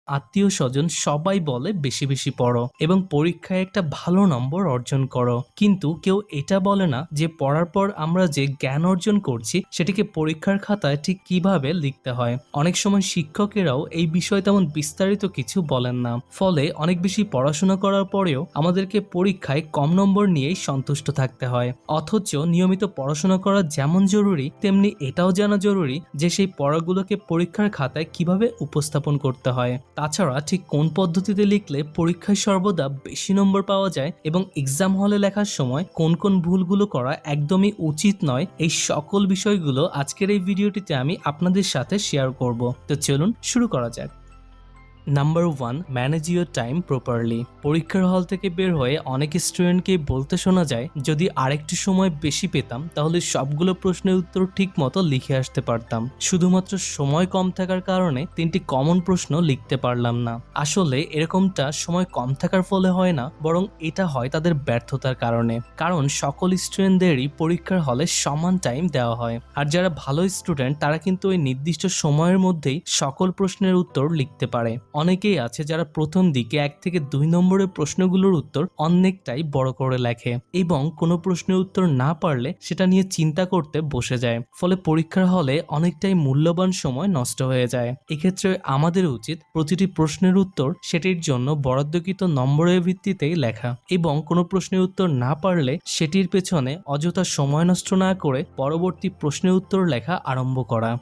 আত্মীয়-স্বজন সবাই বলে বেশি বেশি পড়ো এবং পরীক্ষায় একটা ভালো নম্বর অর্জন করো, কিন্তু কেউ এটা বলে না যে পড়ার পর আমরা যে জ্ঞান অর্জন করছি সেটিকে পরীক্ষার খাতায় ঠিক কিভাবে লিখতে হয়। অনেক সময় শিক্ষকেরাও এই বিষয়ে তেমন বিস্তারিত কিছু বলেন না, ফলে অনেক বেশি পড়াশোনা করার পরেও আমাদেরকে পরীক্ষায় কম নম্বর নিয়েই সন্তুষ্ট থাকতে হয়। অথচ নিয়মিত পড়াশোনা করা যেমন জরুরি, তেমনি এটাও জানা জরুরি যে সেই পড়াগুলোকে পরীক্ষার খাতায় কিভাবে উপস্থাপন করতে হয়। তাছাড়া ঠিক কোন পদ্ধতিতে লিখলে পরীক্ষায় সর্বদা বেশি নম্বর পাওয়া যায় এবং এক্সাম হলে লেখার সময় কোন কোন ভুলগুলো করা একদমই উচিত নয়, এই সকল বিষয়গুলো আজকের এই ভিডিওটিতে আমি আপনাদের সাথে শেয়ার করব। তো চলুন শুরু করা যাক। Number 1, manage your time properly. পরীক্ষার হল থেকে বের হয়ে অনেক স্টুডেন্টকেই বলতে শোনা যায়, যদি আরেকটু সময় বেশি পেতাম তাহলে সবগুলো প্রশ্নের উত্তর ঠিক মতো লিখে আসতে পারতাম। শুধুমাত্র সময় কম থাকার কারণে 3টি কমন প্রশ্ন লিখতে পারলাম না। আসলে এরকমটা সময় কম থাকার ফলে হয় না, বরং এটা হয় তাদের ব্যর্থতার কারণে। কারণ সকল স্টুডেন্টদেরই পরীক্ষার হলে সমান টাইম দেওয়া হয়, আর যারা ভালো স্টুডেন্ট তারা কিন্তু ওই নির্দিষ্ট সময়ের মধ্যেই সকল প্রশ্নের উত্তর লিখতে পারে। অনেকেই আছে যারা প্রথম দিকে 1 থেকে 2 নম্বরের প্রশ্নগুলোর উত্তর অনেকটাই বড় করে লেখে এবং কোনো প্রশ্নের উত্তর না পারলে সেটা নিয়ে চিন্তা করতে বসে যায়, ফলে পরীক্ষার হলে অনেকটাই মূল্যবান সময় নষ্ট হয়ে যায়। এক্ষেত্রে আমাদের উচিত প্রতিটি প্রশ্নের উত্তর সেটির জন্য বরাদ্দকৃত নম্বরের ভিত্তিতেই লেখা এবং কোনো প্রশ্নের উত্তর না পারলে সেটির পেছনে অযথা সময় নষ্ট না করে পরবর্তী প্রশ্নের উত্তর লেখা আরম্ভ করা।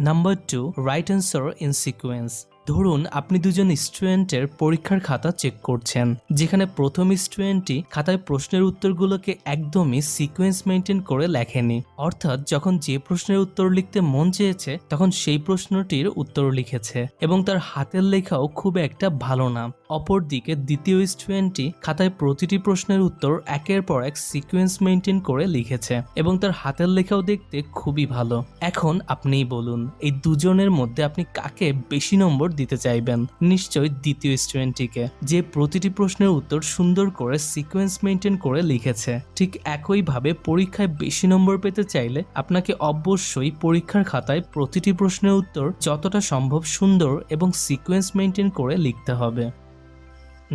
Number 2, right answer in sequence. ধরুন আপনি দুজন স্টুডেন্টের পরীক্ষার খাতা চেক করছেন, যেখানে প্রথম স্টুডেন্টটি খাতায় প্রশ্নের উত্তরগুলোকে একদমই সিকোয়েন্স মেনটেন করে লেখেনি, অর্থাৎ যখন যে প্রশ্নের উত্তর লিখতে মন চেয়েছে তখন সেই প্রশ্নটির উত্তর লিখেছে এবং তার হাতের লেখাও খুব একটা ভালো না। অপরদিকে দ্বিতীয় স্টুডেন্টটি খাতায় প্রতিটি প্রশ্নের উত্তর একের পর এক সিকোয়েন্স মেনটেন করে লিখেছে এবং তার হাতের লেখাও দেখতে খুবই ভালো। এখন আপনিই বলুন, এই দুজনের মধ্যে আপনি কাকে বেশি নম্বর দিতে চাইবেন? নিশ্চয়ই দ্বিতীয় স্টুডেন্টটিকে, যে প্রতিটি প্রশ্নের উত্তর সুন্দর করে সিকোয়েন্স মেনটেন করে লিখেছে। ঠিক একইভাবে পরীক্ষায় বেশি নম্বর পেতে চাইলে আপনাকে অবশ্যই পরীক্ষার খাতায় প্রতিটি প্রশ্নের উত্তর যতটা সম্ভব সুন্দর এবং সিকোয়েন্স মেনটেন করে লিখতে হবে।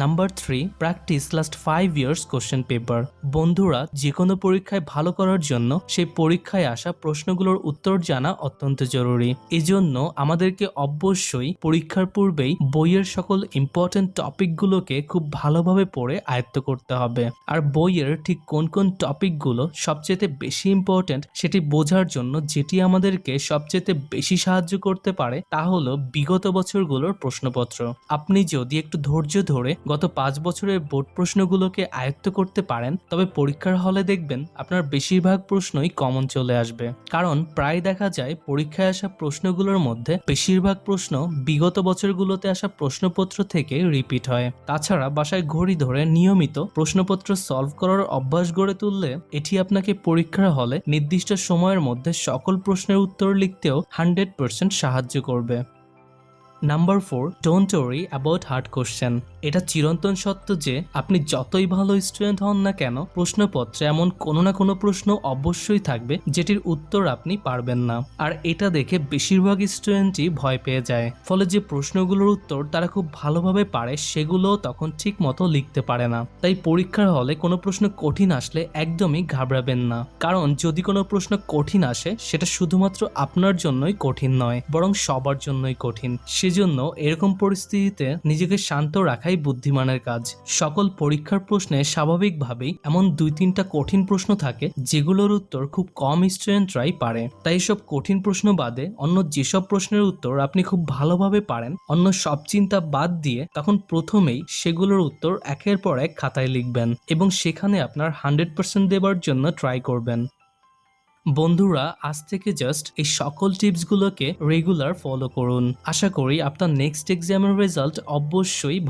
Number 3, practice last 5 years question paper. বন্ধুরা, যে কোনো পরীক্ষায় ভালো করার জন্য সেই পরীক্ষায় আসা প্রশ্নগুলোর উত্তর জানা অত্যন্ত জরুরি। এজন্য আমাদেরকে অবশ্যই পরীক্ষার পূর্বেই বইয়ের সকল ইম্পর্টেন্ট টপিকগুলোকে খুব ভালোভাবে পড়ে আয়ত্ত করতে হবে। আর বইয়ের ঠিক কোন কোন টপিকগুলো সবচেয়ে বেশি ইম্পর্টেন্ট সেটি বোঝার জন্য যেটি আমাদেরকে সবচেয়ে বেশি সাহায্য করতে পারে তা হলো বিগত বছরগুলোর প্রশ্নপত্র। আপনি যদি একটু ধৈর্য ধরে গত 5 বছরের বোর্ড প্রশ্নগুলোকে আয়ত্ত করতে পারেন, তবে পরীক্ষার হলে দেখবেন আপনার বেশিরভাগ প্রশ্নই কমন চলে আসবে। কারণ প্রায় দেখা যায় পরীক্ষায় আসা প্রশ্নগুলোর মধ্যে বেশিরভাগ প্রশ্ন বিগত বছরগুলোতে আসা প্রশ্নপত্র থেকে রিপিট হয়। তাছাড়া বাসায় ঘড়ি ধরে নিয়মিত প্রশ্নপত্র সলভ করার অভ্যাস গড়ে তুললে এটি আপনাকে পরীক্ষার হলে নির্দিষ্ট সময়ের মধ্যে সকল প্রশ্নের উত্তর লিখতেও 100% সাহায্য করবে। Number 4, don't worry about hard question. এটা চিরন্তন সত্য যে আপনি যতই ভালো স্টুডেন্ট হন না কেন, প্রশ্নপত্রে এমন কোনো না কোনো প্রশ্ন অবশ্যই থাকবে যেটির উত্তর আপনি পারবেন না। আর এটা দেখে বেশিরভাগ স্টুডেন্টই ভয় পেয়ে যায়, ফলে যে প্রশ্নগুলোর উত্তর তারা খুব ভালোভাবে পারে সেগুলোও তখন ঠিক মতো লিখতে পারে না। তাই পরীক্ষার হলে কোনো প্রশ্ন কঠিন আসলে একদমই ঘাবড়াবেন না, কারণ যদি কোনো প্রশ্ন কঠিন আসে সেটা শুধুমাত্র আপনার জন্যই কঠিন নয়, বরং সবার জন্যই কঠিন। সেজন্য এরকম পরিস্থিতিতে নিজেকে শান্ত রাখাই বুদ্ধিমানের কাজ। সকল পরীক্ষার প্রশ্নে স্বাভাবিকভাবেই এমন 2-3টা কঠিন প্রশ্ন থাকে যেগুলোর উত্তর খুব কম স্টুডেন্টরাই পারে। তাই এসব কঠিন প্রশ্ন বাদে অন্য যেসব প্রশ্নের উত্তর আপনি খুব ভালোভাবে পারেন, অন্য সব চিন্তা বাদ দিয়ে তখন প্রথমেই সেগুলোর উত্তর একের পর এক খাতায় লিখবেন এবং সেখানে আপনার 100% দেবার জন্য ট্রাই করবেন। বন্ধুরা, আজ থেকে জাস্ট এই সকল টিপসগুলোকে রেগুলার ফলো করুন। আশা করি আপনার নেক্সট এক্সামের রেজাল্ট অবশ্যই